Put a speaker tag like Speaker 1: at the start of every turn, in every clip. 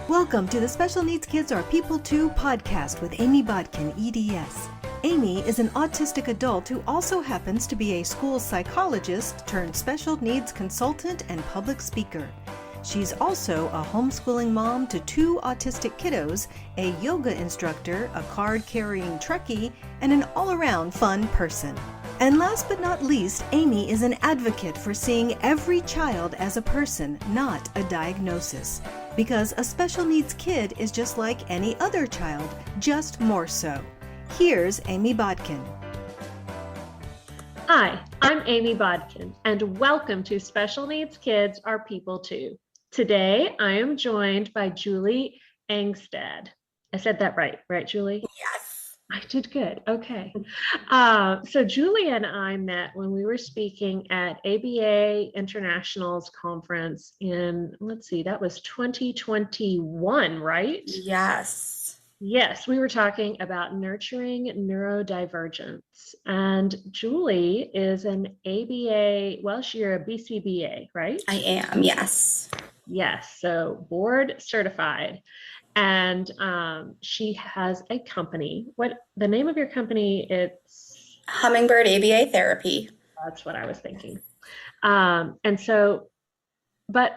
Speaker 1: Welcome to the Special Needs Kids Are People Too podcast with Amy Bodkin, EDS. Amy is an autistic adult who also happens to be a school psychologist turned special needs consultant and public speaker. She's also a homeschooling mom to 2 autistic kiddos, a yoga instructor, a card-carrying Trekkie, and an all-around fun person. And last but not least, Amy is an advocate for seeing every child as a person, not a diagnosis. Because a special needs kid is just like any other child, just more so. Here's Amy Bodkin.
Speaker 2: Hi, I'm Amy Bodkin, and welcome to Special Needs Kids Are People Too. Today, I am joined by Julie Angstad. I said that right, Julie?
Speaker 3: Yes.
Speaker 2: I did good. Okay. So Julie and I met when we were speaking at ABA International's conference in, that was 2021, right?
Speaker 3: Yes.
Speaker 2: Yes, we were talking about nurturing neurodivergence. And Julie is an ABA, you're a BCBA, right?
Speaker 3: I am, yes.
Speaker 2: Yes, so board certified. And she has a company. What the name of your company? It's
Speaker 3: Hummingbird ABA Therapy.
Speaker 2: That's what I was thinking. But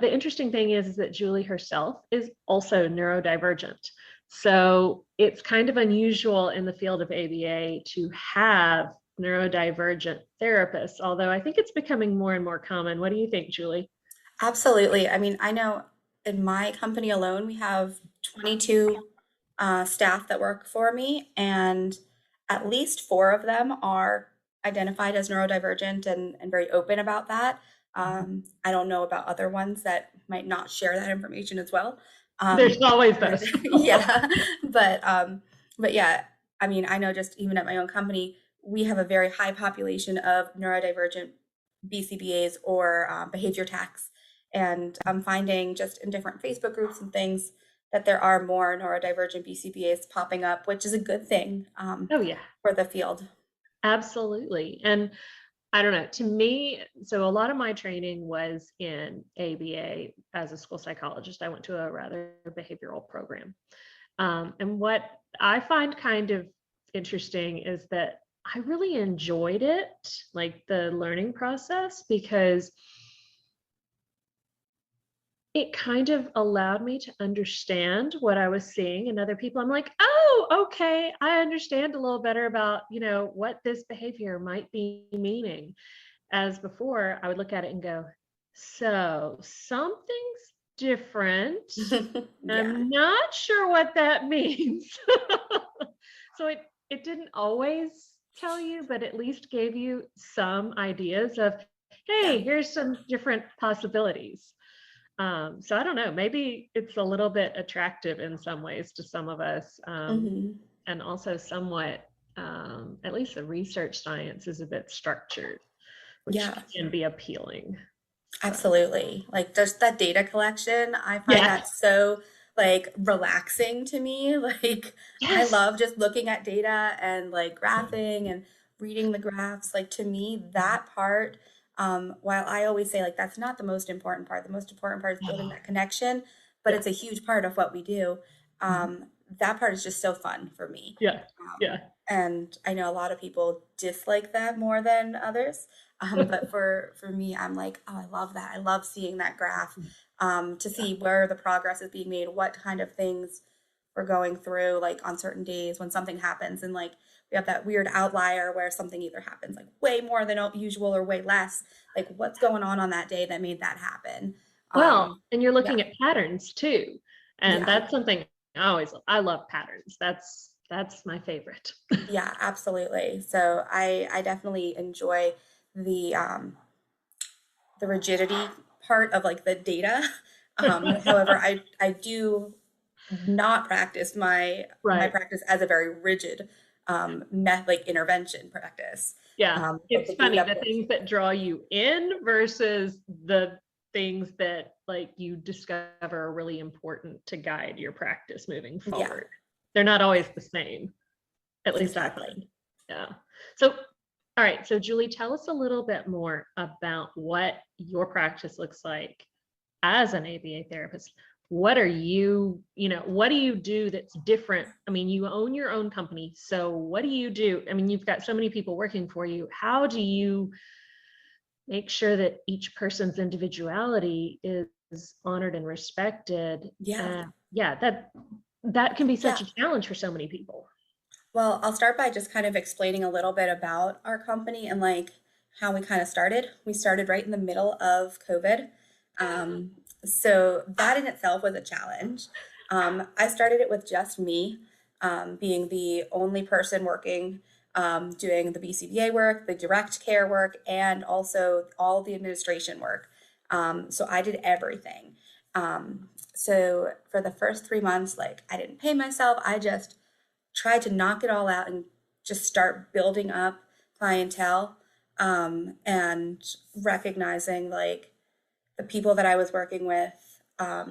Speaker 2: the interesting thing is that Julie herself is also neurodivergent. So it's kind of unusual in the field of ABA to have neurodivergent therapists, although I think it's becoming more and more common. What do you think, Julie?
Speaker 3: Absolutely. I mean, I know in my company alone, we have 22 staff that work for me, and at least 4 of them are identified as neurodivergent and very open about that. I don't know about other ones that might not share that information as well.
Speaker 2: There's always those.
Speaker 3: Yeah. But yeah, I mean, I know just even at my own company, we have a very high population of neurodivergent BCBAs or behavior techs. And I'm finding just in different Facebook groups and things that there are more neurodivergent BCBAs popping up, which is a good thing for the field.
Speaker 2: Absolutely. And I don't know, to me, so a lot of my training was in ABA as a school psychologist. I went to a rather behavioral program. And what I find kind of interesting is that I really enjoyed it, like the learning process, because it kind of allowed me to understand what I was seeing in other people. I'm like, oh, okay, I understand a little better about, what this behavior might be meaning. As before, I would look at it and go, so something's different.
Speaker 3: Yeah.
Speaker 2: I'm not sure what that means. So it didn't always tell you, but at least gave you some ideas of, hey, here's some different possibilities. So I don't know, maybe it's a little bit attractive in some ways to some of us, and also somewhat, at least the research science is a bit structured, which can be appealing.
Speaker 3: Absolutely. Like just that data collection, I find that so relaxing to me. I love just looking at data and graphing and reading the graphs. To me, that part, while I always say that's not the most important part, the most important part is building that connection, but it's a huge part of what we do. That part is just so fun for me. And I know a lot of people dislike that more than others. But for me, I'm like, oh, I love that. I love seeing that graph, to see where the progress is being made, what kind of things we're going through, on certain days when something happens, and we have that weird outlier where something either happens way more than usual or way less. What's going on that day that made that happen?
Speaker 2: And you're looking at patterns too. And that's something I love patterns. That's my favorite.
Speaker 3: Yeah, absolutely. So I definitely enjoy the rigidity part of the data. However, I do not practice my practice as a very rigid intervention practice.
Speaker 2: It's funny, the things that draw you in versus the things that you discover are really important to guide your practice moving forward. They're not always the same, at least I find. So all right, so Julie, tell us a little bit more about what your practice looks like as an ABA therapist. what are you, what do you do that's different? I mean, you own your own company. So what do you do? I mean, you've got so many people working for you. How do you make sure that each person's individuality is honored and respected?
Speaker 3: Yeah.
Speaker 2: That can be
Speaker 3: Yeah.
Speaker 2: such a challenge for so many people.
Speaker 3: Well, I'll start by just kind of explaining a little bit about our company and like how we kind of started. We started right in the middle of COVID. Um, so that in itself was a challenge. I started it with just me, being the only person working, doing the BCBA work, the direct care work, and also all the administration work. So I did everything. So for the first 3 months, like I didn't pay myself. I just tried to knock it all out and just start building up clientele, and recognizing like the people that I was working with, a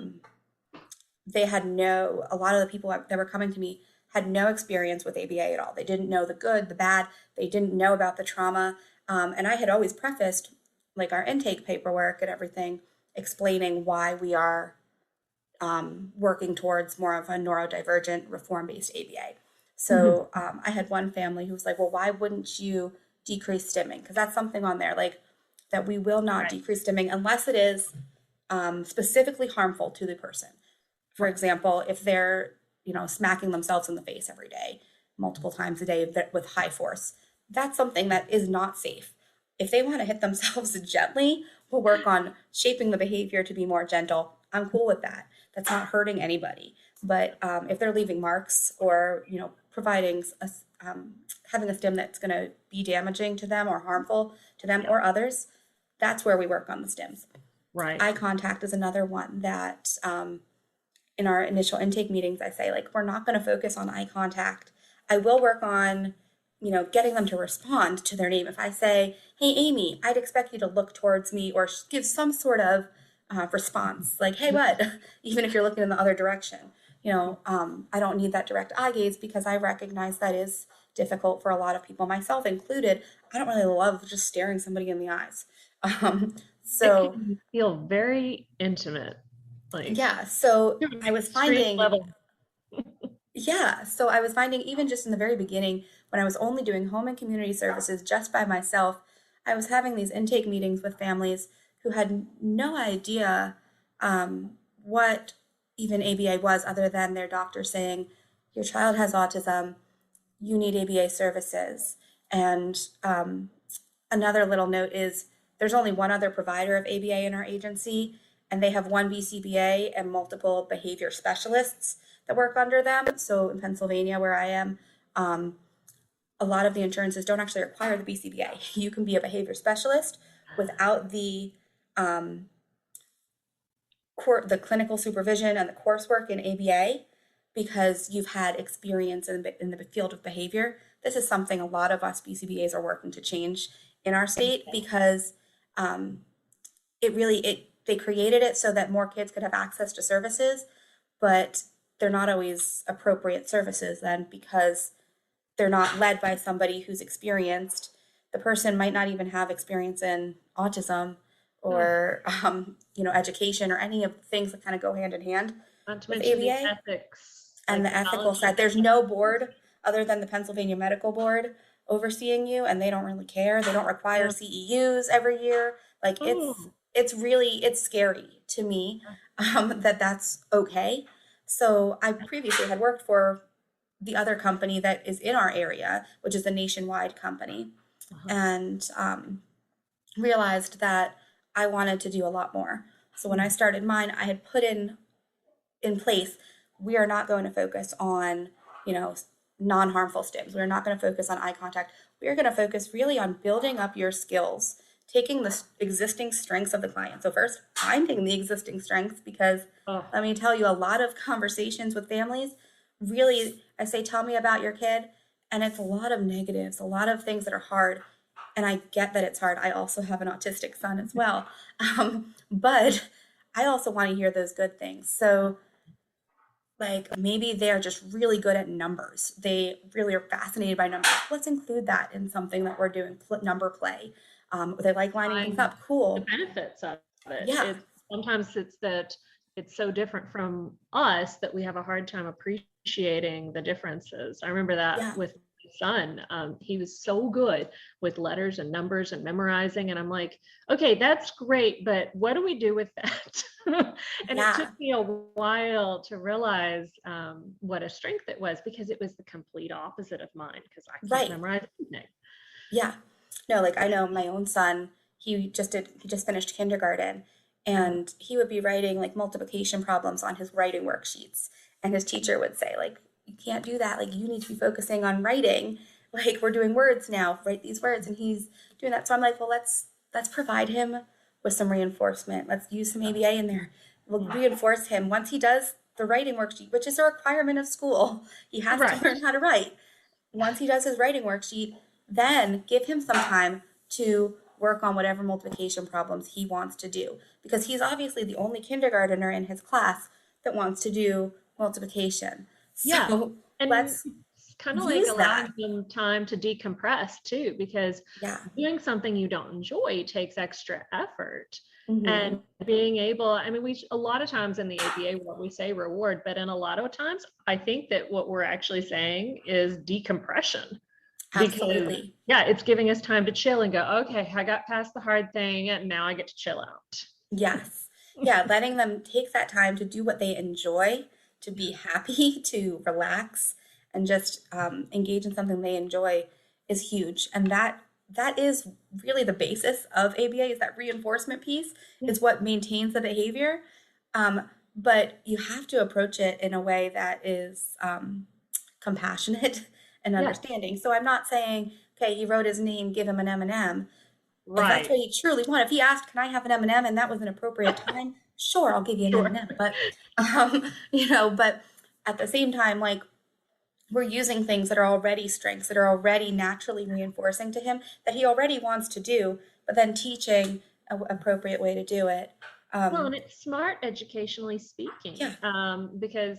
Speaker 3: lot of the people that were coming to me had no experience with ABA at all. They didn't know the good, the bad, they didn't know about the trauma. And I had always prefaced like our intake paperwork and everything, explaining why we are working towards more of a neurodivergent reform-based ABA. So I had one family who was like, well, why wouldn't you decrease stimming? Because that's something on there, like that we will not decrease stimming unless it is specifically harmful to the person. For example, if they're, smacking themselves in the face every day, multiple times a day with high force, that's something that is not safe. If they want to hit themselves gently, we'll work on shaping the behavior to be more gentle. I'm cool with that. That's not hurting anybody. But if they're leaving marks or, providing having a stim that's going to be damaging to them or harmful to them or others, that's where we work on the stims.
Speaker 2: Right.
Speaker 3: Eye contact is another one that in our initial intake meetings, I say, like, we're not going to focus on eye contact. I will work on, getting them to respond to their name. If I say, hey, Amy, I'd expect you to look towards me or give some sort of response, like, hey, bud, even if you're looking in the other direction. I don't need that direct eye gaze because I recognize that is difficult for a lot of people, myself included. I don't really love just staring somebody in the eyes. So
Speaker 2: it can feel very intimate.
Speaker 3: Yeah. So I was finding,
Speaker 2: level.
Speaker 3: yeah. So I was finding even just in the very beginning, when I was only doing home and community services just by myself, I was having these intake meetings with families who had no idea what even ABA was, other than their doctor saying, your child has autism, you need ABA services. And another little note is there's only one other provider of ABA in our agency, and they have one BCBA and multiple behavior specialists that work under them. So in Pennsylvania, where I am, a lot of the insurances don't actually require the BCBA. You can be a behavior specialist without the clinical supervision and the coursework in ABA because you've had experience in the field of behavior. This is something a lot of us BCBAs are working to change in our state because they created it so that more kids could have access to services, but they're not always appropriate services then because they're not led by somebody who's experienced. The person might not even have experience in autism or education or any of the things that kind of go hand in hand with ABA.
Speaker 2: Ethics
Speaker 3: and the ethical side. There's no board other than the Pennsylvania Medical Board overseeing you, and they don't really care. They don't require CEUs every year. Like it's scary to me that's okay. So I previously had worked for the other company that is in our area, which is a nationwide company, and realized that I wanted to do a lot more. So when I started mine, I had put in place, we are not going to focus on, non-harmful stims. We're not going to focus on eye contact. We are going to focus really on building up your skills, taking the existing strengths of the client. So first, finding the existing strengths, because let me tell you, a lot of conversations with families, really, I say, tell me about your kid. And it's a lot of negatives, a lot of things that are hard. And I get that it's hard. I also have an autistic son as well. But I also want to hear those good things. So like maybe they're just really good at numbers. They really are fascinated by numbers. Let's include that in something that we're doing, number play. They like lining things up. Cool.
Speaker 2: The benefits of it.
Speaker 3: Yeah.
Speaker 2: Sometimes it's that it's so different from us that we have a hard time appreciating the differences. I remember that with my son. He was so good with letters and numbers and memorizing. And I'm like, okay, that's great, but what do we do with that? And it took me a while to realize what a strength it was, because it was the complete opposite of mine, because I can't memorize anything.
Speaker 3: Yeah. No, like I know my own son, he just finished kindergarten, and he would be writing like multiplication problems on his writing worksheets. And his teacher would say, like, you can't do that. Like, you need to be focusing on writing. Like, we're doing words now, write these words. And he's doing that. So I'm like, well, let's provide him with some reinforcement. Let's use some ABA in there. We'll reinforce him once he does the writing worksheet, which is a requirement of school. He has to learn how to write. Once he does his writing worksheet, then give him some time to work on whatever multiplication problems he wants to do, because he's obviously the only kindergartner in his class that wants to do multiplication. So
Speaker 2: and
Speaker 3: let's
Speaker 2: kind of like allowing them time to decompress too, because doing something you don't enjoy takes extra effort. And being able, I mean, a lot of times in the ABA world, we say reward, but in a lot of times, I think that what we're actually saying is decompression.
Speaker 3: Absolutely.
Speaker 2: Because, it's giving us time to chill and go, okay, I got past the hard thing and now I get to chill out.
Speaker 3: Yes. Yeah. Letting them take that time to do what they enjoy, to be happy, to relax, and just engage in something they enjoy is huge. And that is really the basis of ABA, is that reinforcement piece is what maintains the behavior. But you have to approach it in a way that is compassionate and understanding. So I'm not saying, okay, he wrote his name, give him an M&M. If that's what he truly wanted. If he asked, can I have an M&M, and that was an appropriate time, sure, I'll give you an M&M. But, but at the same time, like, we're using things that are already strengths, that are already naturally reinforcing to him, that he already wants to do, but then teaching an appropriate way to do it.
Speaker 2: Well, and it's smart educationally speaking. Because,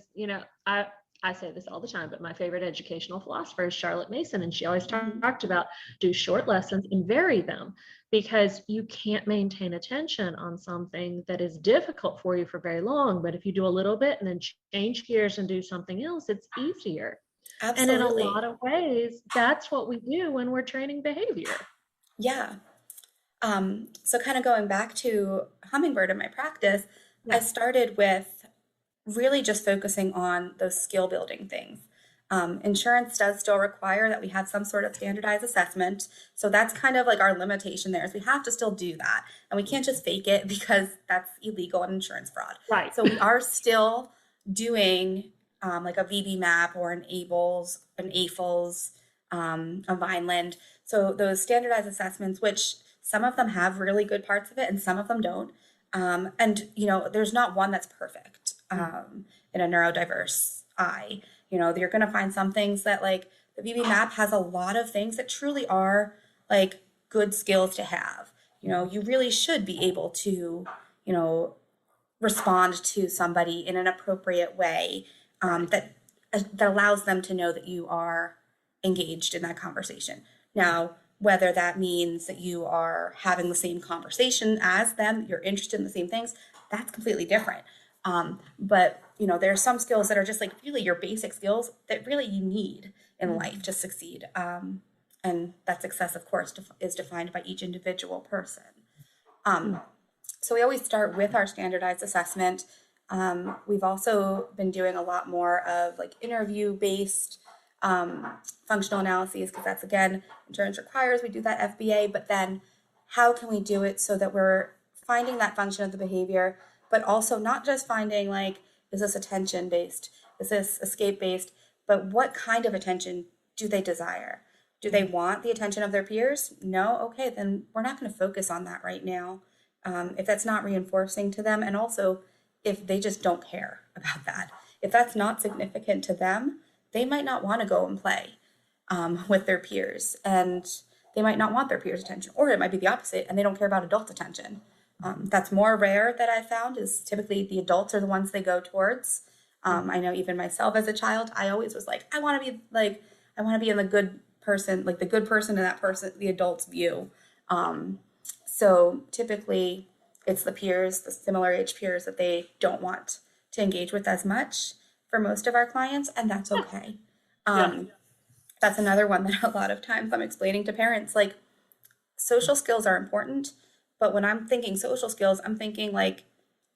Speaker 2: I say this all the time, but my favorite educational philosopher is Charlotte Mason, and she always talked about do short lessons and vary them, because you can't maintain attention on something that is difficult for you for very long. But if you do a little bit and then change gears and do something else, it's easier. Absolutely. And in a lot of ways, that's what we do when we're training behavior.
Speaker 3: Yeah. So kind of going back to Hummingbird in my practice, I started with really just focusing on those skill building things. Insurance does still require that we have some sort of standardized assessment. So that's kind of like our limitation there, is we have to still do that. And we can't just fake it, because that's illegal and insurance fraud. Right. So we are still doing like a VB map or an ABLS, an AFLS, a Vineland. So those standardized assessments, which some of them have really good parts of it and some of them don't. And, there's not one that's perfect in a neurodiverse eye. You're going to find some things that, like, the VB map has a lot of things that truly are like good skills to have. You really should be able to, respond to somebody in an appropriate way that allows them to know that you are engaged in that conversation. Now, whether that means that you are having the same conversation as them, you're interested in the same things, that's completely different. But there are some skills that are just like really your basic skills that really you need in life to succeed. And that success, of course, is defined by each individual person. So we always start with our standardized assessment. We've also been doing a lot more of like interview-based functional analyses, because that's, again, insurance requires we do that FBA, but then how can we do it so that we're finding that function of the behavior, but also not just finding, like, is this attention based? Is this escape based? But what kind of attention do they desire? Do they want the attention of their peers? No? Okay, then we're not going to focus on that right now. If that's not reinforcing to them, and also if they just don't care about that. If that's not significant to them, they might not want to go and play with their peers, and they might not want their peers' attention, or it might be the opposite, and they don't care about adult attention. That's more rare that I found, is typically the adults are the ones they go towards. I know even myself as a child, I always was like, I want to be in the good person, like the good person in that person, the adult's view. So typically it's the peers, the similar age peers that they don't want to engage with as much for most of our clients, and that's okay.
Speaker 2: Yeah.
Speaker 3: That's another one that a lot of times I'm explaining to parents, like, social skills are important, but when I'm thinking social skills, I'm thinking like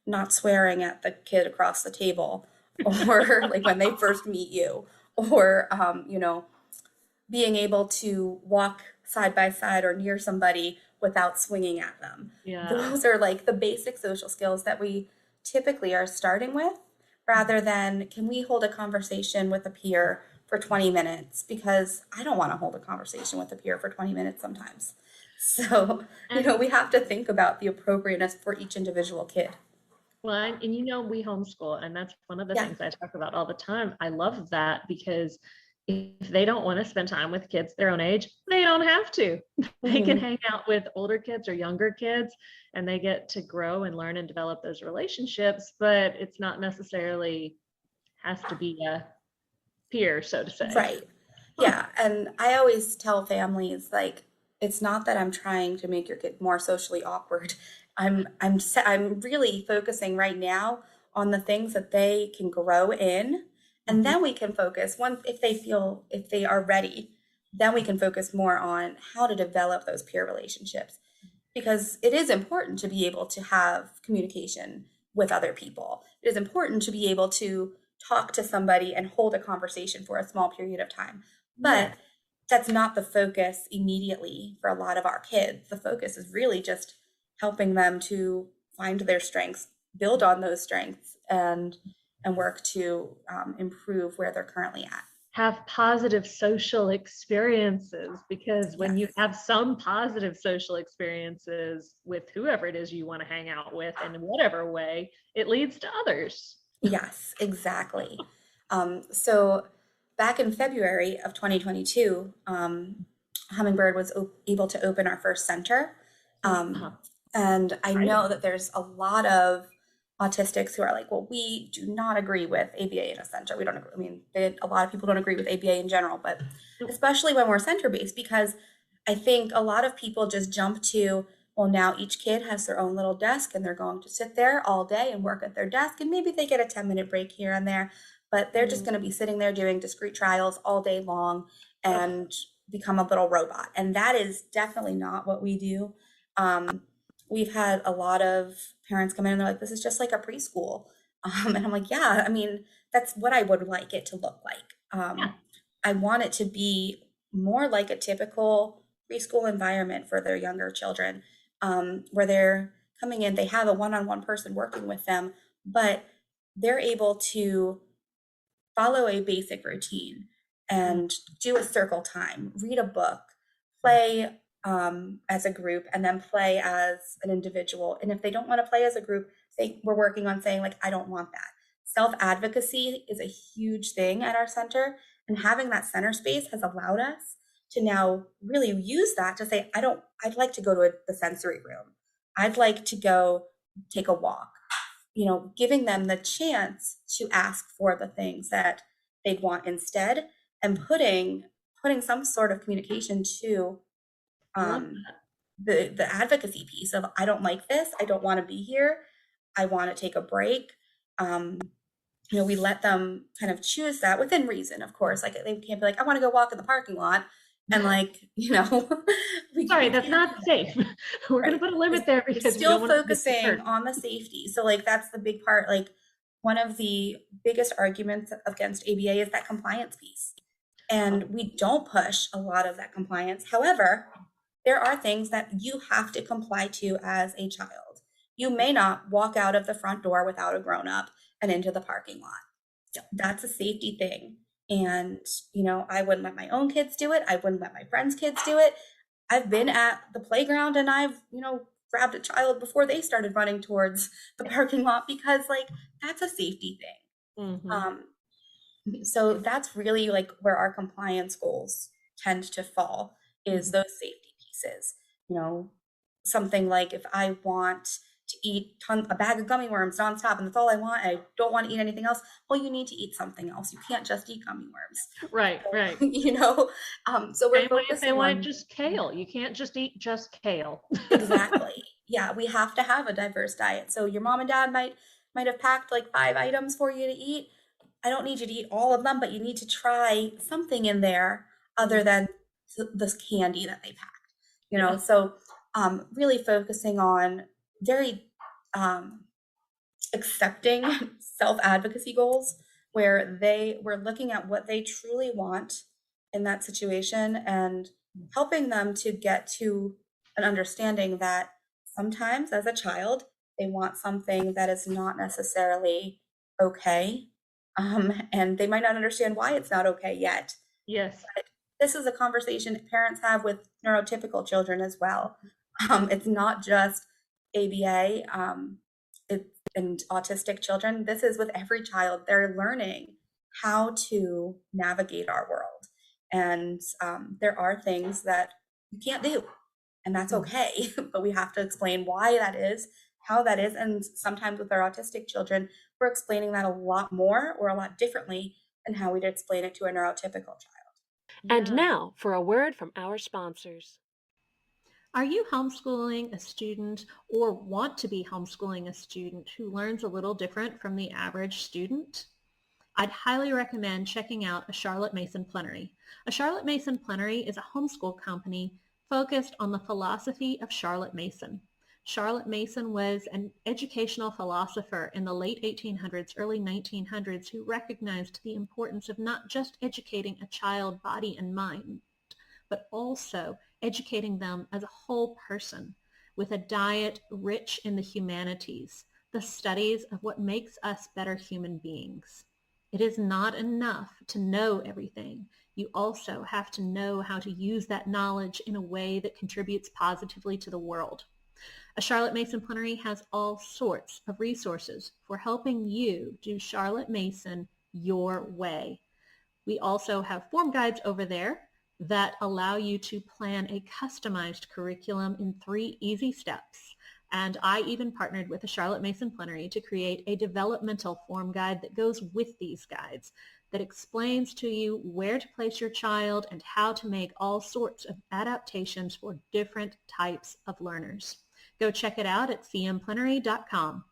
Speaker 3: not swearing at the kid across the table, or like when they first meet you, or being able to walk side by side or near somebody without swinging at them.
Speaker 2: Yeah.
Speaker 3: Those are like the basic social skills that we typically are starting with, rather than can we hold a conversation with a peer for 20 minutes, because I don't want to hold a conversation with a peer for 20 minutes sometimes. So,
Speaker 2: And
Speaker 3: we have to think about the appropriateness for each individual kid.
Speaker 2: well, and we homeschool, and that's one of the
Speaker 3: Yeah.
Speaker 2: things I talk about all the time. I love that because if they don't want to spend time with kids their own age, they don't have to. They can
Speaker 3: Mhm.
Speaker 2: hang out with older kids or younger kids, and they get to grow and learn and develop those relationships, but it's not necessarily has to be a peer, so to say.
Speaker 3: Right. Yeah. And I always tell families, like, it's not that I'm trying to make your kid more socially awkward. I'm really focusing right now on the things that they can grow in, and then we can focus, once if they are ready, then we can focus more on how to develop those peer relationships, because it is important to be able to have communication with other people. It is important to be able to talk to somebody and hold a conversation for a small period of time. But that's not the focus immediately for a lot of our kids. The focus is really just helping them to find their strengths, build on those strengths, and work to improve where they're currently at.
Speaker 2: Have positive social experiences, because when you
Speaker 3: Yes.
Speaker 2: have some positive social experiences with whoever it is you want to hang out with in whatever way, it leads to others.
Speaker 3: Yes, exactly. So back in February of 2022, Hummingbird was able to open our first center. And I know that there's a lot of autistics who are like, well, we do not agree with ABA in a center. We don't agree. I mean, a lot of people don't agree with ABA in general, but especially when we're center-based, because I think a lot of people just jump to, well, now each kid has their own little desk and they're going to sit there all day and work at their desk, and maybe they get a 10-minute break here and there, but they're just going to be sitting there doing discrete trials all day long and become a little robot. And that is definitely not what we do. We've had a lot of parents come in and they're like, this is just like a preschool. And I'm like, yeah, I mean, that's what I would like it to look like. I want it to be more like a typical preschool environment for their younger children, where they're coming in, they have a one-on-one person working with them, but they're able to follow a basic routine and do a circle time, read a book, play as a group, and then play as an individual. And if they don't want to play as a group, we're working on saying, like, I don't want that. Self-advocacy is a huge thing at our center, and having that center space has allowed us to now really use that to say, I'd like to go to the sensory room. I'd like to go take a walk. Giving them the chance to ask for the things that they'd want instead, and putting some sort of communication to the advocacy piece of, I don't like this, I don't want to be here, I want to take a break. We let them kind of choose that within reason, of course. Like, they can't be like, I want to go walk in the parking lot, and
Speaker 2: sorry, that's not safe. We're going to put a limit there because
Speaker 3: still focusing on the safety. So, like, that's the big part. Like, one of the biggest arguments against ABA is that compliance piece. And we don't push a lot of that compliance. However, there are things that you have to comply to as a child. You may not walk out of the front door without a grown-up and into the parking lot. That's a safety thing. And, I wouldn't let my own kids do it. I wouldn't let my friends' kids do it. I've been at the playground and I've, grabbed a child before they started running towards the parking lot, because, like, that's a safety thing. So that's really like where our compliance goals tend to fall, is those safety pieces. Something like, if I want to eat a bag of gummy worms nonstop and that's all I want, I don't want to eat anything else, well, you need to eat something else. You can't just eat gummy worms.
Speaker 2: Right.
Speaker 3: So we're
Speaker 2: if they want just kale, you can't just eat just kale.
Speaker 3: Exactly. yeah, we have to have a diverse diet. So your mom and dad might have packed like 5 items for you to eat. I don't need you to eat all of them, but you need to try something in there other than this candy that they packed.
Speaker 2: Yeah.
Speaker 3: So really focusing on very accepting self-advocacy goals where they were looking at what they truly want in that situation and helping them to get to an understanding that sometimes as a child they want something that is not necessarily okay, and they might not understand why it's not okay yet.
Speaker 2: Yes.
Speaker 3: But this is a conversation parents have with neurotypical children as well. It's not just ABA. And autistic children, this is with every child. They're learning how to navigate our world. And there are things that you can't do, and that's okay. But we have to explain why that is, how that is. And sometimes with our autistic children, we're explaining that a lot more or a lot differently than how we'd explain it to a neurotypical child.
Speaker 4: And now for a word from our sponsors.
Speaker 1: Are you homeschooling a student or want to be homeschooling a student who learns a little different from the average student? I'd highly recommend checking out a Charlotte Mason Plenary. A Charlotte Mason Plenary is a homeschool company focused on the philosophy of Charlotte Mason. Charlotte Mason was an educational philosopher in the late 1800s, early 1900s who recognized the importance of not just educating a child body and mind, but also educating them as a whole person with a diet rich in the humanities, the studies of what makes us better human beings. It is not enough to know everything. You also have to know how to use that knowledge in a way that contributes positively to the world. A Charlotte Mason Plenary has all sorts of resources for helping you do Charlotte Mason your way. We also have form guides over there that allow you to plan a customized curriculum in 3 easy steps. And I even partnered with the Charlotte Mason Plenary to create a developmental form guide that goes with these guides that explains to you where to place your child and how to make all sorts of adaptations for different types of learners. Go check it out at cmplenary.com.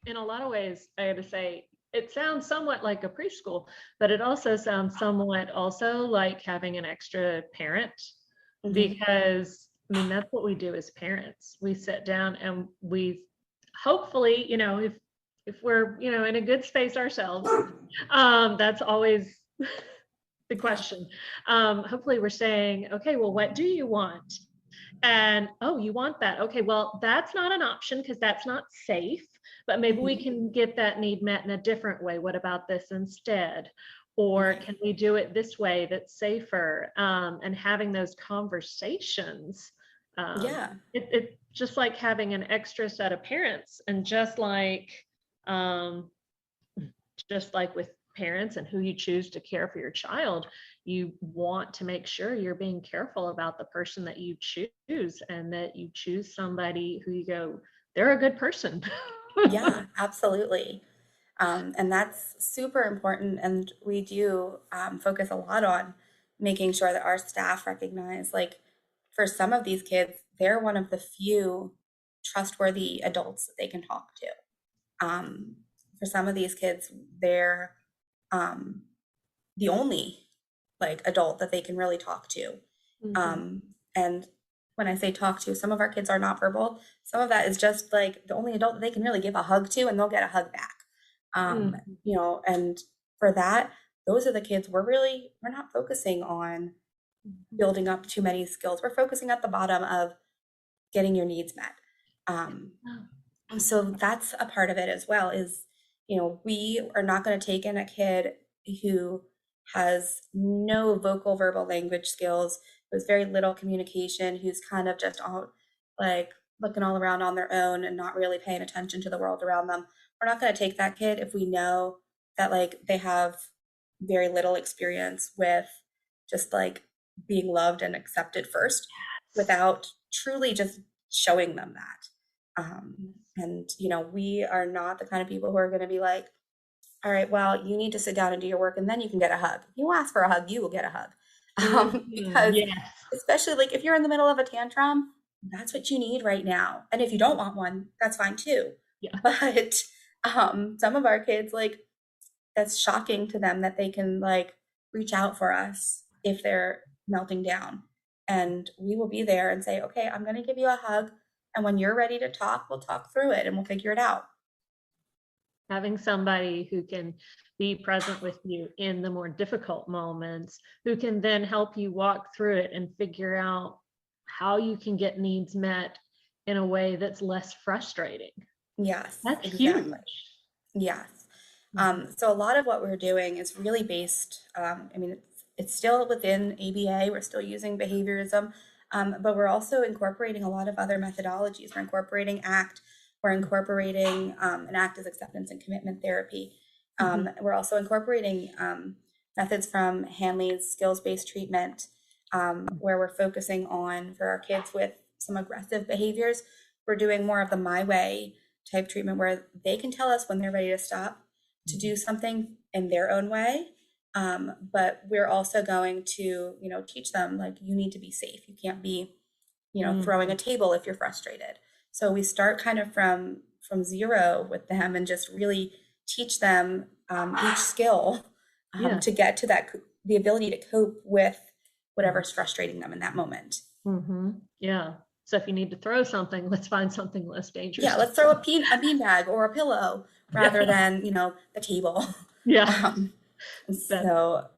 Speaker 2: In a lot of ways, I have to say, it sounds somewhat like a preschool, but it also sounds somewhat also like having an extra parent, because I mean, that's what we do as parents. We sit down and we hopefully, if we're, in a good space ourselves, that's always the question. Hopefully we're saying, okay, well, what do you want? And, oh, you want that? Okay, well, that's not an option because that's not safe, but maybe we can get that need met in a different way. What about this instead? Or can we do it this way that's safer? And having those conversations. It's just like having an extra set of parents, and just like with parents and who you choose to care for your child, you want to make sure you're being careful about the person that you choose, and that you choose somebody who you go, they're a good person.
Speaker 3: Yeah, absolutely. And that's super important. And we do focus a lot on making sure that our staff recognize, like, for some of these kids, they're one of the few trustworthy adults that they can talk to. For some of these kids, they're the only like adult that they can really talk to. And when I say talk to, some of our kids are not verbal. Some of that is just like the only adult that they can really give a hug to, and they'll get a hug back. And for that, those are the kids we're not focusing on building up too many skills. We're focusing at the bottom of getting your needs met. So that's a part of it as well, is, we are not going to take in a kid who has no vocal verbal language skills, with very little communication, who's kind of just all like looking all around on their own and not really paying attention to the world around them. We're not going to take that kid if we know that like they have very little experience with just like being loved and accepted first, without truly just showing them that. And we are not the kind of people who are going to be like, all right, well, you need to sit down and do your work and then you can get a hug. If you ask for a hug, you will get a hug. Because especially like if you're in the middle of a tantrum, that's what you need right now. And if you don't want one, that's fine too.
Speaker 2: Yeah.
Speaker 3: But some of our kids, like, that's shocking to them that they can like reach out for us if they're melting down. And we will be there and say, okay, I'm going to give you a hug. And when you're ready to talk, we'll talk through it and we'll figure it out.
Speaker 2: Having somebody who can be present with you in the more difficult moments, who can then help you walk through it and figure out how you can get needs met in a way that's less frustrating.
Speaker 3: Yes,
Speaker 2: That's
Speaker 3: exactly.
Speaker 2: huge.
Speaker 3: Yes. So a lot of what we're doing is really based, I mean, it's still within ABA, we're still using behaviorism, but we're also incorporating a lot of other methodologies. We're incorporating ACT, we're incorporating an ACT as acceptance and commitment therapy. We're also incorporating methods from Hanley's skills-based treatment, where we're focusing on, for our kids with some aggressive behaviors, we're doing more of the My Way type treatment where they can tell us when they're ready to stop to do something in their own way. But we're also going to, teach them, like, you need to be safe. You can't be, throwing a table if you're frustrated. So we start kind of from zero with them and just really teach them each skill to get to the ability to cope with whatever's frustrating them in that moment.
Speaker 2: Yeah. So if you need to throw something, let's find something less dangerous.
Speaker 3: Yeah, let's throw a bean bag or a pillow rather than, the table.
Speaker 2: Yeah.
Speaker 3: So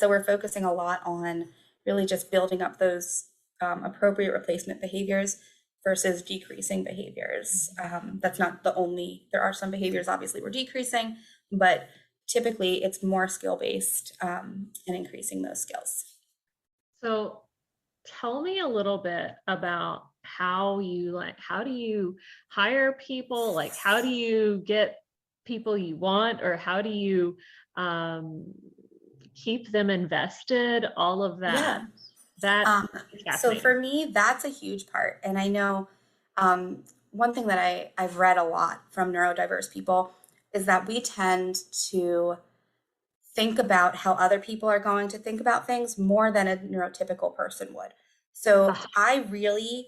Speaker 3: we're focusing a lot on really just building up those appropriate replacement behaviors versus decreasing behaviors. That's not the only, there are some behaviors obviously we're decreasing, but typically it's more skill-based and increasing those skills.
Speaker 2: So tell me a little bit about how do you hire people? Like, how do you get people you want, or how do you keep them invested? All of that.
Speaker 3: Yeah. So for me, that's a huge part. And I know one thing that I've read a lot from neurodiverse people is that we tend to think about how other people are going to think about things more than a neurotypical person would. So I really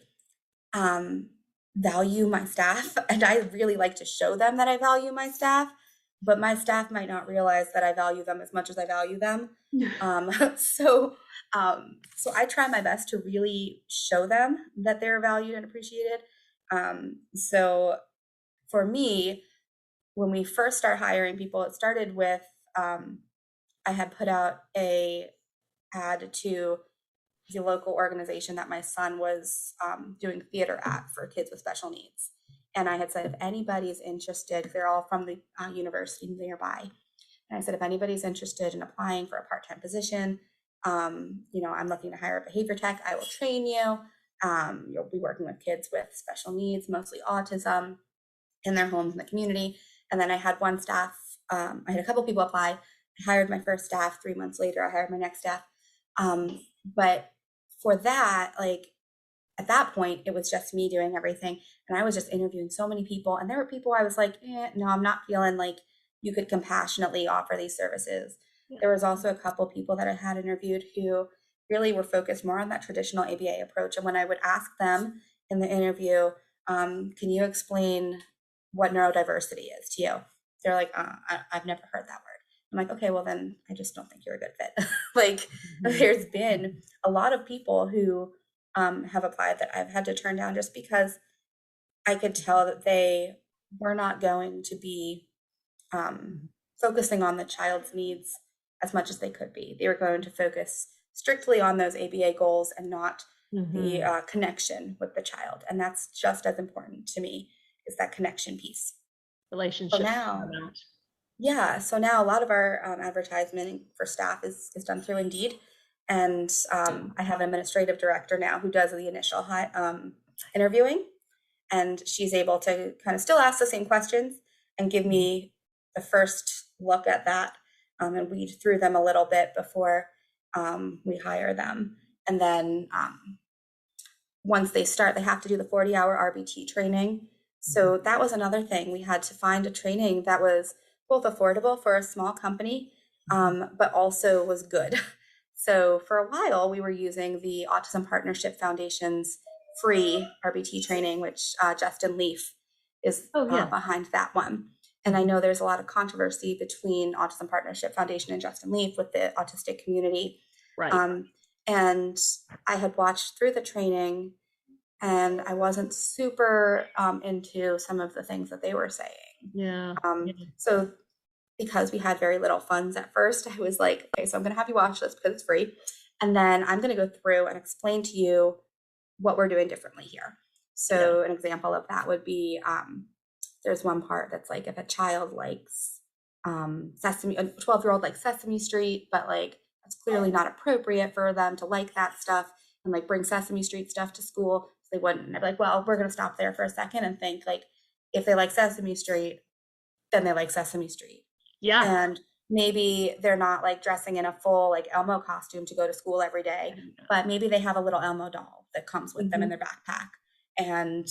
Speaker 3: value my staff, and I really like to show them that I value my staff, but my staff might not realize that I value them as much as I value them. So I try my best to really show them that they're valued and appreciated. So for me, when we first start hiring people, it started with, I had put out a ad to the local organization that my son was doing theater at for kids with special needs. And I had said, if anybody's interested, they're all from the university nearby. And I said, if anybody's interested in applying for a part-time position, I'm looking to hire a behavior tech. I will train you. You'll be working with kids with special needs, mostly autism, in their homes in the community. And then I had one staff, I had a couple people apply. I hired my first staff. 3 months later, I hired my next staff. But for that, like, at that point, it was just me doing everything. And I was just interviewing so many people. And there were people I was like, no, I'm not feeling like you could compassionately offer these services. Yeah. There was also a couple people that I had interviewed who really were focused more on that traditional ABA approach. And when I would ask them in the interview, can you explain what neurodiversity is to you? They're like, I've never heard that word. I'm like, okay, well then I just don't think you're a good fit. Like, there's been a lot of people who have applied that I've had to turn down just because I could tell that they were not going to be focusing on the child's needs as much as they could be. They were going to focus strictly on those ABA goals and not the connection with the child. And that's just as important to me, is that connection piece.
Speaker 2: Relationship.
Speaker 3: So now a lot of our advertisement for staff is done through Indeed. And I have an administrative director now who does the initial interviewing. And she's able to kind of still ask the same questions and give me the first look at that and weed through them a little bit before we hire them. And then once they start, they have to do the 40-hour RBT training. So that was another thing. We had to find a training that was both affordable for a small company, but also was good. So for a while, we were using the Autism Partnership Foundation's free RBT training, which Justin Leaf is behind that one. And I know there's a lot of controversy between Autism Partnership Foundation and Justin Leaf with the autistic community.
Speaker 2: Right.
Speaker 3: And I had watched through the training, and I wasn't super into some of the things that they were saying.
Speaker 2: Yeah.
Speaker 3: So because we had very little funds at first, I was like, okay, so I'm going to have you watch this because it's free. And then I'm going to go through and explain to you what we're doing differently here. So an example of that would be, there's one part that's like, if a child likes a 12-year-old likes Sesame Street, but like it's clearly not appropriate for them to like that stuff and like bring Sesame Street stuff to school. So they wouldn't. And I'd be like, well, we're going to stop there for a second and think like, if they like Sesame Street, then they like Sesame Street.
Speaker 2: Yeah.
Speaker 3: And maybe they're not like dressing in a full like Elmo costume to go to school every day, but maybe they have a little Elmo doll that comes with them in their backpack. And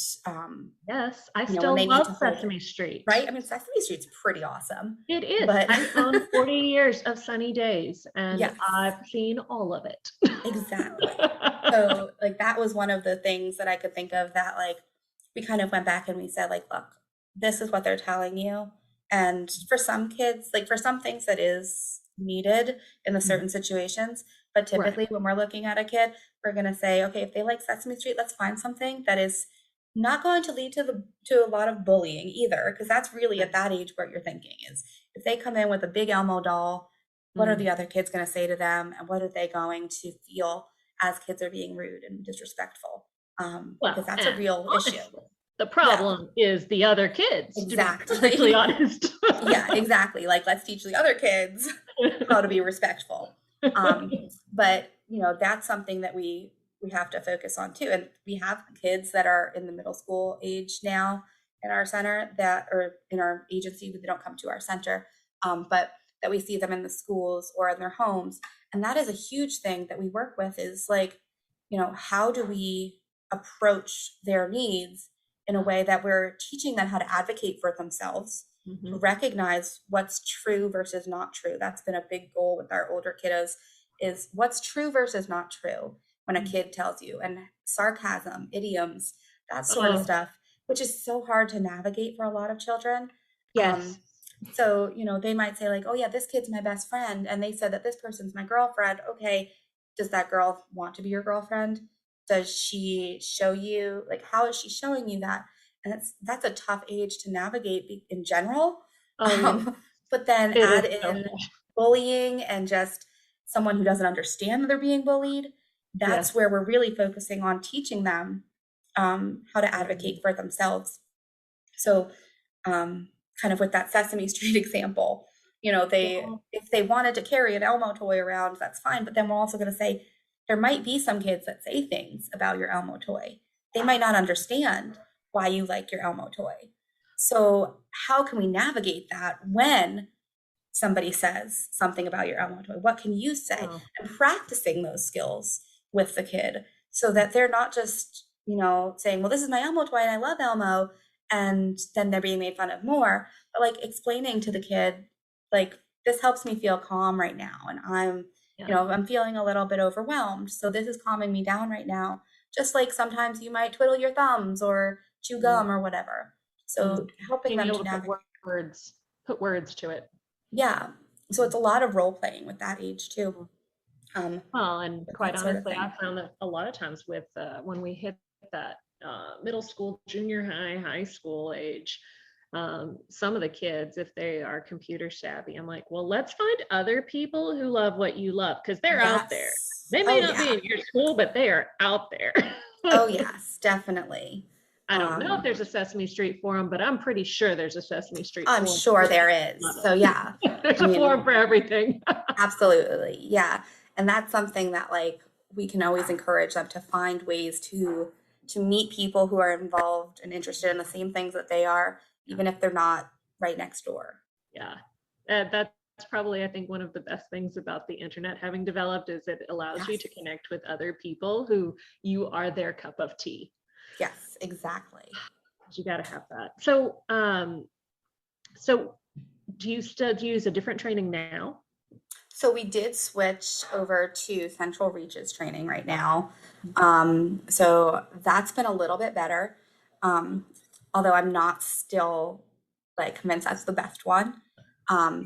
Speaker 2: yes, I still love Sesame Street.
Speaker 3: Right? I mean, Sesame Street's pretty awesome.
Speaker 2: It is. But I'm on 40 years of sunny days, and I've seen all of it.
Speaker 3: Exactly. So like that was one of the things that I could think of that like we kind of went back and we said like, look, this is what they're telling you. And for some kids, like for some things that is needed in the certain situations, but typically when we're looking at a kid, we're going to say, okay, if they like Sesame Street, let's find something that is not going to lead to a lot of bullying either. Because that's really at that age what you're thinking is if they come in with a big Elmo doll, what are the other kids going to say to them? And what are they going to feel as kids are being rude and disrespectful? Because that's a real issue.
Speaker 2: The problem is the other kids.
Speaker 3: Exactly.
Speaker 2: To be perfectly honest.
Speaker 3: Yeah, exactly. Like, let's teach the other kids how to be respectful. But, you know, that's something that we have to focus on too. And we have kids that are in the middle school age now in our center that are in our agency, but they don't come to our center, but that we see them in the schools or in their homes. And that is a huge thing that we work with is like, you know, how do we approach their needs in a way that we're teaching them how to advocate for themselves, to recognize what's true versus not true. That's been a big goal with our older kiddos is what's true versus not true when a kid tells you, and sarcasm, idioms, that sort of stuff, which is so hard to navigate for a lot of children.
Speaker 2: Yes.
Speaker 3: So, you know, they might say like, oh yeah, this kid's my best friend. And they said that this person's my girlfriend. Okay. Does that girl want to be your girlfriend? Does she show you, like, how is she showing you that? And that's a tough age to navigate in general. But then add in bullying and just someone who doesn't understand that they're being bullied. That's where we're really focusing on teaching them how to advocate for themselves. So kind of with that Sesame Street example, you know, if they wanted to carry an Elmo toy around, that's fine. But then we're also going to say, there might be some kids that say things about your Elmo toy. They might not understand why you like your Elmo toy. So how can we navigate that when somebody says something about your Elmo toy? What can you say? And practicing those skills with the kid so that they're not just, you know, saying, well, this is my Elmo toy and I love Elmo, and then they're being made fun of more, but like explaining to the kid, like, this helps me feel calm right now. And I'm, you know, I'm feeling a little bit overwhelmed. So this is calming me down right now. Just like sometimes you might twiddle your thumbs or chew gum or whatever. So helping them to navigate.
Speaker 2: Put words to it.
Speaker 3: Yeah. So it's a lot of role playing with that age too.
Speaker 2: Well, and quite honestly, I found that a lot of times with when we hit that middle school, junior high school age, some of the kids, if they are computer savvy, I'm like, well, let's find other people who love what you love, because they're out there. They may not be in your school, but they are out there.
Speaker 3: Oh yes, definitely.
Speaker 2: I don't know if there's a Sesame Street forum, but I'm pretty sure there's a Sesame Street
Speaker 3: forum. I'm sure there is. So yeah.
Speaker 2: There's a forum for everything.
Speaker 3: Absolutely. Yeah. And that's something that like we can always encourage them to find ways to meet people who are involved and interested in the same things that they are, even if they're not right next door.
Speaker 2: Yeah. That's probably, I think, one of the best things about the internet having developed is it allows you to connect with other people who you are their cup of tea.
Speaker 3: Yes, exactly.
Speaker 2: You got to have that. So, so do you still use a different training now?
Speaker 3: So we did switch over to central reaches training right now. So that's been a little bit better. Although I'm not still like convinced that's the best one.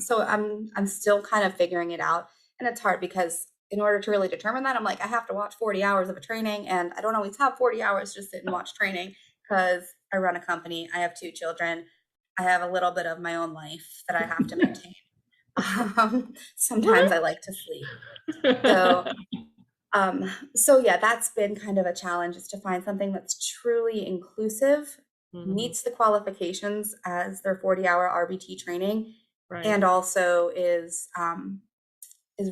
Speaker 3: So I'm still kind of figuring it out. And it's hard because in order to really determine that, I'm like, I have to watch 40 hours of a training, and I don't always have 40 hours to sit and watch training because I run a company. I have 2 children. I have a little bit of my own life that I have to maintain. Sometimes I like to sleep. So yeah, that's been kind of a challenge, is to find something that's truly inclusive, meets the qualifications as their 40-hour RBT training,
Speaker 2: Right.
Speaker 3: and also is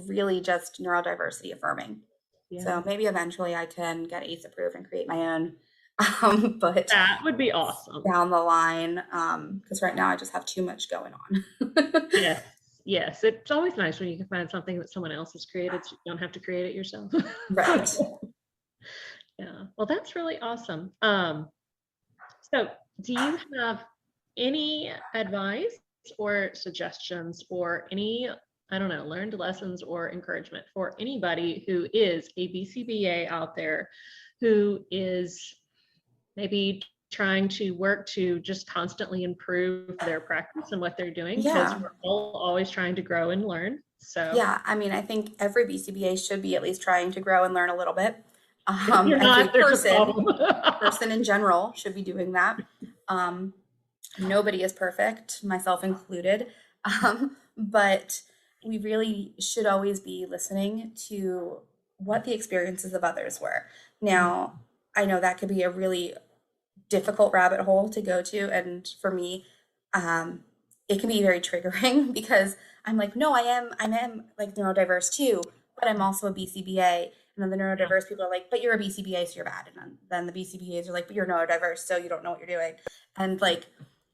Speaker 3: really just neurodiversity affirming.
Speaker 2: Yeah.
Speaker 3: So maybe eventually I can get ACE approved and create my own. But
Speaker 2: That would be awesome.
Speaker 3: down the line, because right now I just have too much going on.
Speaker 2: Yes. It's always nice when you can find something that someone else has created, so you don't have to create it yourself.
Speaker 3: Right.
Speaker 2: Yeah. Well, that's really awesome. So do you have any advice or suggestions or any, I don't know, learned lessons or encouragement for anybody who is a BCBA out there, who is maybe trying to work to just constantly improve their practice and what they're doing? Because we're all always trying to grow and learn. So
Speaker 3: yeah, I mean, I think every BCBA should be at least trying to grow and learn a little bit.
Speaker 2: you're not,
Speaker 3: Every
Speaker 2: there's a problem.
Speaker 3: person in general should be doing that. Nobody is perfect, myself included. But we really should always be listening to what the experiences of others were. Now, I know that could be a really difficult rabbit hole to go to, and for me, it can be very triggering because I'm like, no, I am like neurodiverse too, but I'm also a BCBA. And then the neurodiverse people are like, but you're a BCBA, so you're bad. And then the BCBAs are like, but you're neurodiverse, so you don't know what you're doing. And like,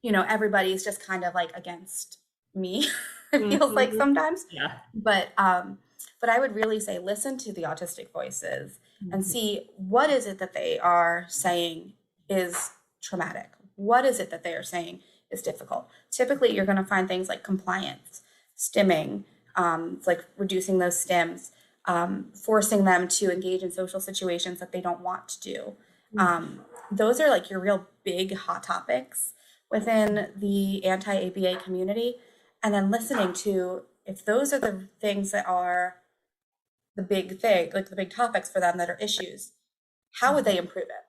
Speaker 3: everybody's just kind of like against me. It feels like sometimes.
Speaker 2: Yeah.
Speaker 3: But I would really say listen to the autistic voices and see what is it that they are saying is traumatic. What is it that they are saying is difficult? Typically, you're going to find things like compliance, stimming, like reducing those stims, forcing them to engage in social situations that they don't want to do. Those are like your real big hot topics within the anti-ABA community. And then listening to, if those are the things that are the big thing, like the big topics for them that are issues, how would they improve it?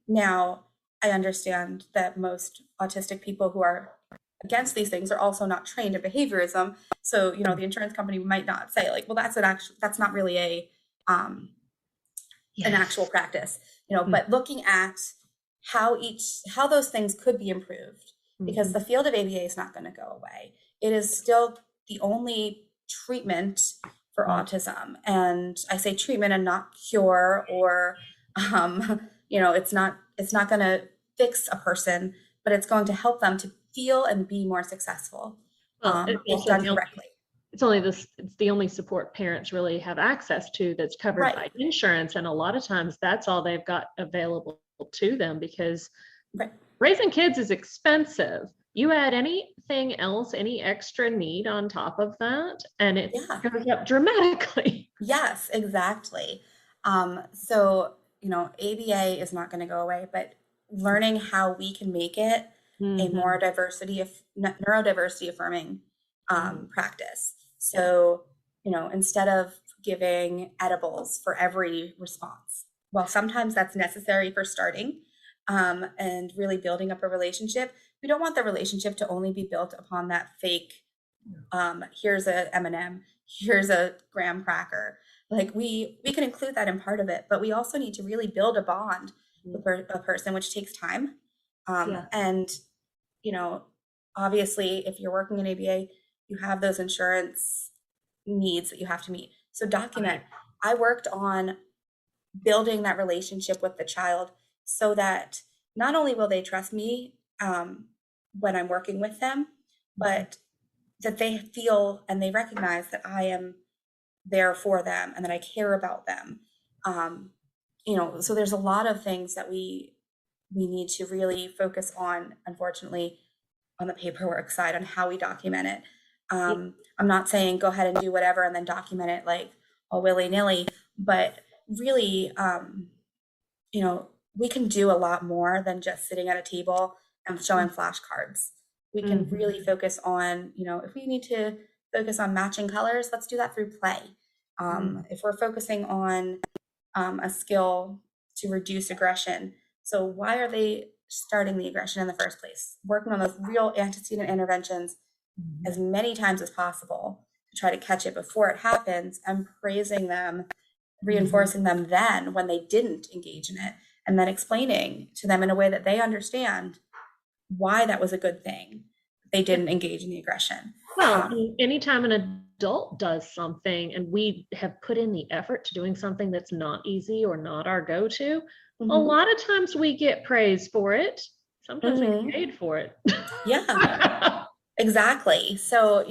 Speaker 3: Now, I understand that most autistic people who are against these things are also not trained in behaviorism. So, the insurance company might not say like, well, that's not really an actual practice, but looking at how those things could be improved, because the field of ABA is not going to go away. It is still the only treatment for autism. And I say treatment and not cure, or, it's not going to fix a person, but it's going to help them to feel and be more successful. If done correctly.
Speaker 2: It's the only support parents really have access to that's covered by insurance. And a lot of times that's all they've got available to them, because raising kids is expensive. You add anything else, any extra need on top of that, and it goes up dramatically.
Speaker 3: Yes, exactly. So, ABA is not going to go away, but learning how we can make it a more neurodiversity affirming practice. So, instead of giving edibles for every response, well, sometimes that's necessary for starting and really building up a relationship. We don't want the relationship to only be built upon that fake, here's a M&M, here's a graham cracker. Like we can include that in part of it, but we also need to really build a bond with a person, which takes time. And, obviously, if you're working in ABA, you have those insurance needs that you have to meet. So document. I worked on building that relationship with the child so that not only will they trust me when I'm working with them, but that they feel and they recognize that I am there for them and that I care about them. So there's a lot of things that we need to really focus on, unfortunately, on the paperwork side, on how we document it. I'm not saying go ahead and do whatever and then document it like all willy-nilly, but really, we can do a lot more than just sitting at a table and showing flashcards. We can really focus on, if we need to focus on matching colors, let's do that through play. If we're focusing on a skill to reduce aggression, so why are they starting the aggression in the first place? Working on those real antecedent interventions as many times as possible to try to catch it before it happens, and praising them, reinforcing them then when they didn't engage in it, and then explaining to them in a way that they understand why that was a good thing. They didn't engage in the aggression.
Speaker 2: Well, anytime an adult does something and we have put in the effort to doing something that's not easy or not our go-to, a lot of times we get praise for it. Sometimes we get paid for it.
Speaker 3: Yeah, exactly. So,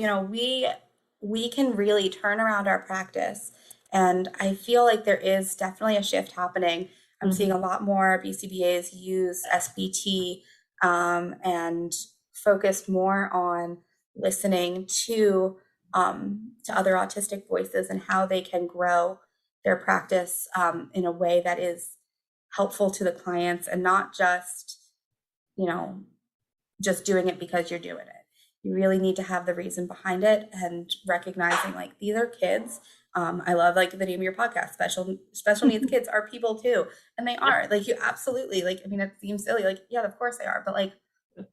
Speaker 3: we can really turn around our practice. And I feel like there is definitely a shift happening. I'm seeing a lot more BCBAs use SBT and focus more on listening to other autistic voices and how they can grow their practice in a way that is helpful to the clients, and not just, just doing it because you're doing it. You really need to have the reason behind it, and recognizing like these are kids. I love like the name of your podcast, special needs kids are people too. And they are, like, you absolutely, like, I mean, it seems silly, like, yeah, of course they are, but like,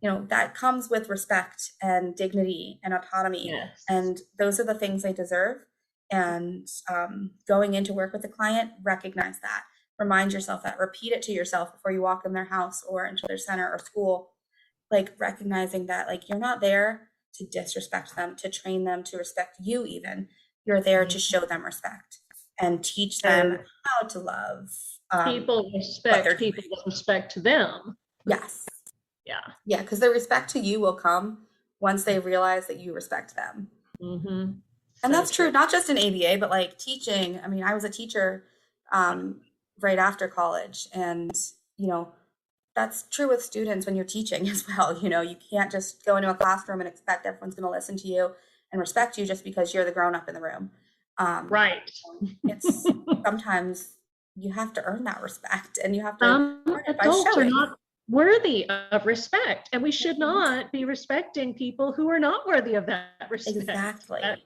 Speaker 3: that comes with respect and dignity and autonomy.
Speaker 2: Yes.
Speaker 3: And those are the things they deserve. And going into work with the client, recognize that, remind yourself that, repeat it to yourself before you walk in their house or into their center or school, like recognizing that like you're not there to disrespect them, to train them to respect you even. You're there to show them respect and teach them how to love.
Speaker 2: People respect people that respect them.
Speaker 3: Yes. Yeah, because the respect to you will come once they realize that you respect them. And that's true, not just in ABA, but like teaching. I mean, I was a teacher right after college, and that's true with students when you're teaching as well. You can't just go into a classroom and expect everyone's going to listen to you and respect you just because you're the grown-up in the room.
Speaker 2: Right.
Speaker 3: It's sometimes you have to earn that respect, and you have to earn it by
Speaker 2: adults
Speaker 3: showing.
Speaker 2: are not worthy of respect, and we should not be respecting people who are not worthy of that respect.
Speaker 3: Exactly.
Speaker 2: That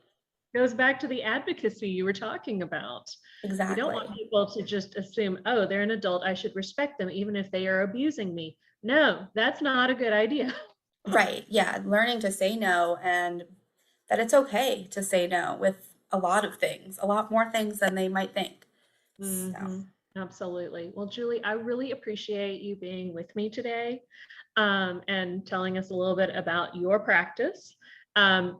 Speaker 2: goes back to the advocacy you were talking about.
Speaker 3: Exactly.
Speaker 2: We don't want people to just assume, oh, they're an adult, I should respect them even if they are abusing me. No, that's not a good idea.
Speaker 3: Right. Yeah. Learning to say no, and that it's okay to say no with a lot of things, a lot more things than they might think. So.
Speaker 2: Absolutely. Well, Julie, I really appreciate you being with me today and telling us a little bit about your practice. Tell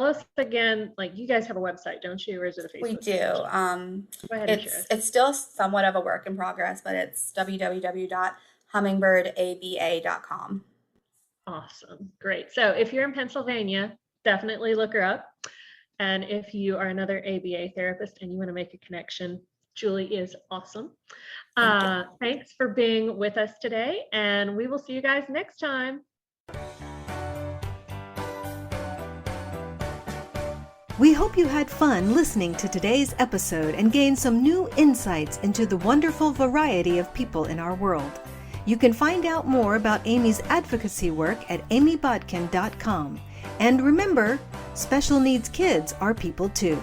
Speaker 2: us again, like, you guys have a website, don't you? Or is it a Facebook
Speaker 3: We do.
Speaker 2: Go ahead and share.
Speaker 3: It's still somewhat of a work in progress, but it's www.hummingbirdaba.com.
Speaker 2: Awesome. Great. So if you're in Pennsylvania, definitely look her up. And if you are another ABA therapist and you want to make a connection, Julie is awesome. Thanks for being with us today, and we will see you guys next time.
Speaker 1: We hope you had fun listening to today's episode and gained some new insights into the wonderful variety of people in our world. You can find out more about Amy's advocacy work at amybodkin.com. And remember, special needs kids are people too.